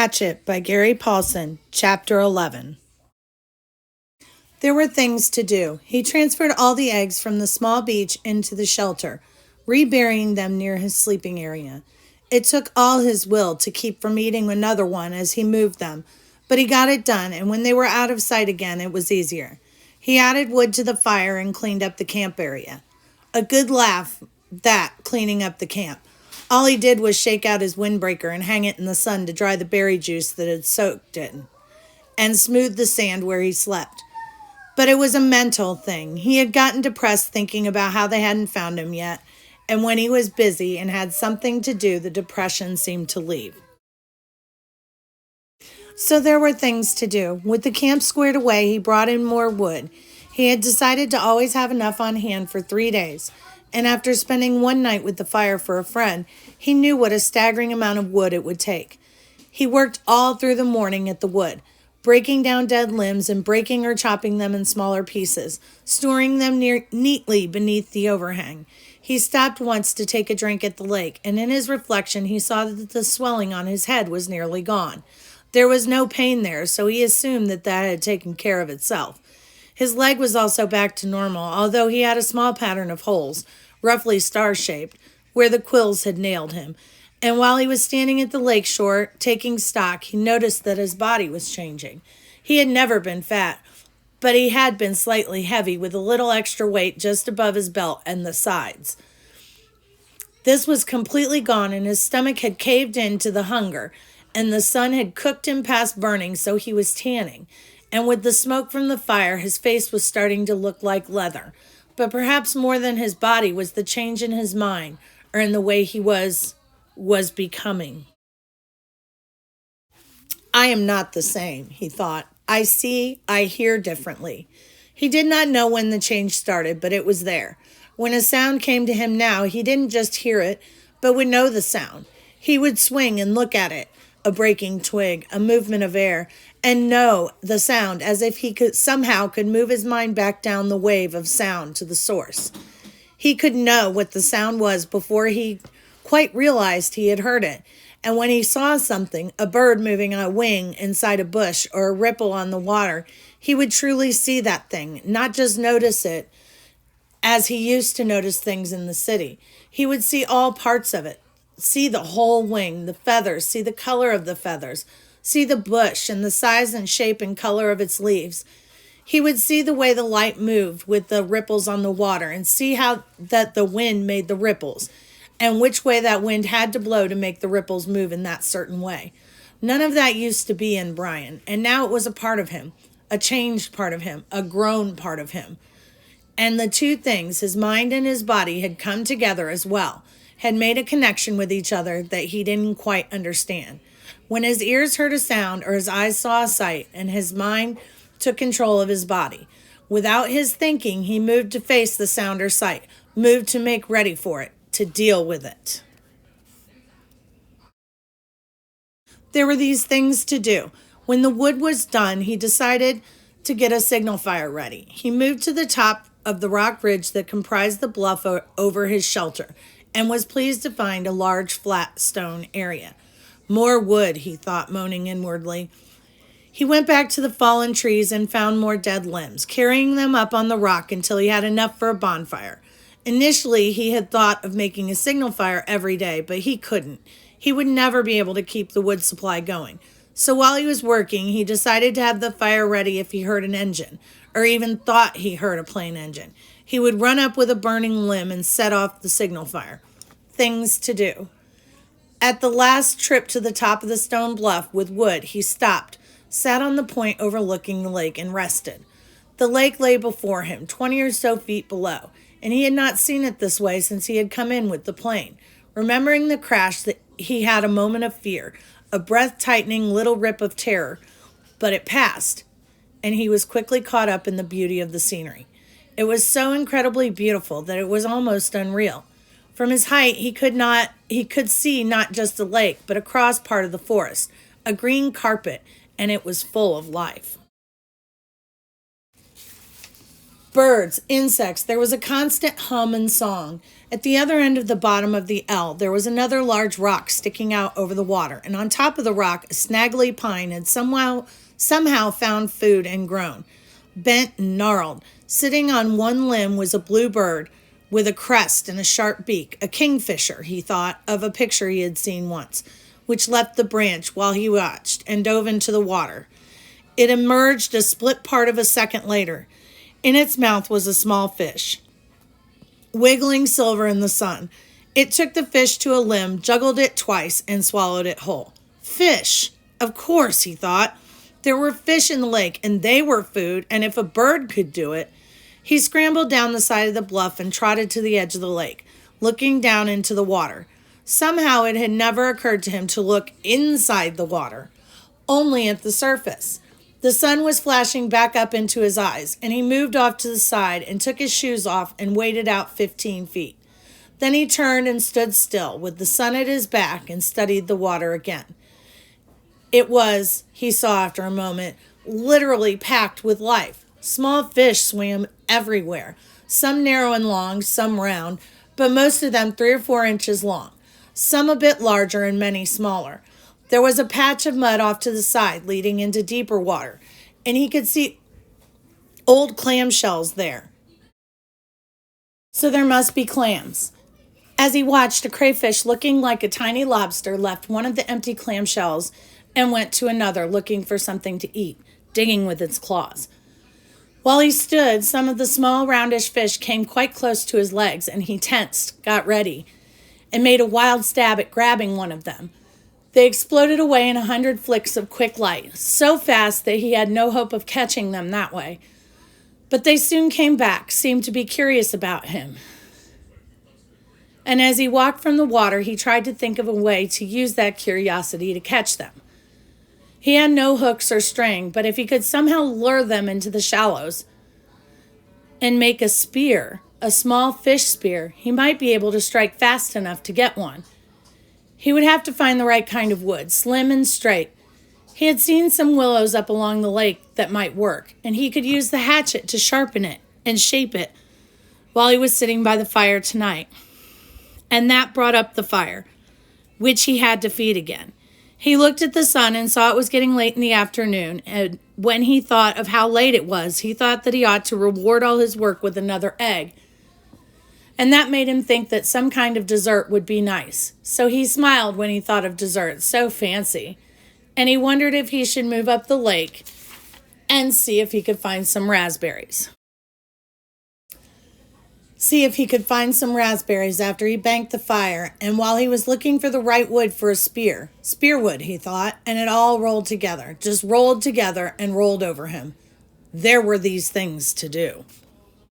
Hatchet by Gary Paulson, Chapter 11. There were things to do. He transferred all the eggs from the small beach into the shelter, reburying them near his sleeping area. It took all his will to keep from eating another one as he moved them, but he got it done, and when they were out of sight again, it was easier. He added wood to the fire and cleaned up the camp area. A good laugh, that, cleaning up the camp. All he did was shake out his windbreaker and hang it in the sun to dry the berry juice that had soaked it, and smooth the sand where he slept. But it was a mental thing. He had gotten depressed thinking about how they hadn't found him yet, and when he was busy and had something to do, the depression seemed to leave. So there were things to do. With the camp squared away, he brought in more wood. He had decided to always have enough on hand for 3 days, and after spending one night with the fire for a friend, he knew what a staggering amount of wood it would take. He worked all through the morning at the wood, breaking down dead limbs and breaking or chopping them in smaller pieces, storing them neatly beneath the overhang. He stopped once to take a drink at the lake, and in his reflection he saw that the swelling on his head was nearly gone. There was no pain there, so he assumed that had taken care of itself. His leg was also back to normal, although he had a small pattern of holes, roughly star-shaped, where the quills had nailed him. And while he was standing at the lake shore, taking stock, he noticed that his body was changing. He had never been fat, but he had been slightly heavy with a little extra weight just above his belt and the sides. This was completely gone, and his stomach had caved in to the hunger, and the sun had cooked him past burning, so he was tanning. And with the smoke from the fire, his face was starting to look like leather. But perhaps more than his body was the change in his mind, or in the way he was becoming. I am not the same, he thought. I see, I hear differently. He did not know when the change started, but it was there. When a sound came to him now, he didn't just hear it, but would know the sound. He would swing and look at it, a breaking twig, a movement of air, and know the sound as if he could move his mind back down the wave of sound to the source. He could know what the sound was before he quite realized he had heard it. And when he saw something, a bird moving on a wing inside a bush or a ripple on the water, he would truly see that thing, not just notice it as he used to notice things in the city. He would see all parts of it, see the whole wing, the feathers, see the color of the feathers, see the bush and the size and shape and color of its leaves. He would see the way the light moved with the ripples on the water and see how that the wind made the ripples and which way that wind had to blow to make the ripples move in that certain way. None of that used to be in Brian, and now it was a part of him, a changed part of him, a grown part of him. And the two things, his mind and his body, had come together as well, had made a connection with each other that he didn't quite understand. When his ears heard a sound or his eyes saw a sight and his mind took control of his body, without his thinking, he moved to face the sound or sight, moved to make ready for it, to deal with it. There were these things to do. When the wood was done, he decided to get a signal fire ready. He moved to the top of the rock ridge that comprised the bluff over his shelter and was pleased to find a large flat stone area. More wood, he thought, moaning inwardly. He went back to the fallen trees and found more dead limbs, carrying them up on the rock until he had enough for a bonfire. Initially, he had thought of making a signal fire every day, but he couldn't. He would never be able to keep the wood supply going. So while he was working, he decided to have the fire ready if he heard an engine, or even thought he heard a plane engine. He would run up with a burning limb and set off the signal fire. Things to do. At the last trip to the top of the stone bluff with wood, he stopped, sat on the point overlooking the lake, and rested. The lake lay before him, 20 or so feet below, and he had not seen it this way since he had come in with the plane. Remembering the crash, that he had a moment of fear, a breath-tightening little rip of terror, but it passed, and he was quickly caught up in the beauty of the scenery. It was so incredibly beautiful that it was almost unreal. From his height, he could see not just the lake, but across part of the forest, a green carpet, and it was full of life. Birds, insects, there was a constant hum and song. At the other end of the bottom of the L, there was another large rock sticking out over the water, and on top of the rock, a snaggly pine had somehow found food and grown. Bent and gnarled, sitting on one limb was a blue bird with a crest and a sharp beak, a kingfisher, he thought, of a picture he had seen once, which left the branch while he watched and dove into the water. It emerged a split part of a second later. In its mouth was a small fish, wiggling silver in the sun. It took the fish to a limb, juggled it twice, and swallowed it whole. Fish! Of course, he thought. There were fish in the lake, and they were food, and if a bird could do it. He scrambled down the side of the bluff and trotted to the edge of the lake, looking down into the water. Somehow it had never occurred to him to look inside the water, only at the surface. The sun was flashing back up into his eyes, and he moved off to the side and took his shoes off and waded out 15 feet. Then he turned and stood still, with the sun at his back, and studied the water again. It was, he saw after a moment, literally packed with life. Small fish swam everywhere, some narrow and long, some round, but most of them 3 or 4 inches long, some a bit larger and many smaller. There was a patch of mud off to the side leading into deeper water, and he could see old clam shells there. So there must be clams. As he watched, a crayfish looking like a tiny lobster left one of the empty clam shells and went to another looking for something to eat, digging with its claws. While he stood, some of the small roundish fish came quite close to his legs, and he tensed, got ready, and made a wild stab at grabbing one of them. They exploded away in 100 flicks of quick light, so fast that he had no hope of catching them that way. But they soon came back, seemed to be curious about him. And as he walked from the water, he tried to think of a way to use that curiosity to catch them. He had no hooks or string, but if he could somehow lure them into the shallows and make a spear, a small fish spear, he might be able to strike fast enough to get one. He would have to find the right kind of wood, slim and straight. He had seen some willows up along the lake that might work, and he could use the hatchet to sharpen it and shape it while he was sitting by the fire tonight. And that brought up the fire, which he had to feed again. He looked at the sun and saw it was getting late in the afternoon, and when he thought of how late it was, he thought that he ought to reward all his work with another egg. And that made him think that some kind of dessert would be nice. So he smiled when he thought of dessert, so fancy. And he wondered if he should move up the lake and see if he could find some raspberries. After he banked the fire, and while he was looking for the right wood for a spearwood, he thought, and it all rolled together, just rolled together and rolled over him. There were these things to do.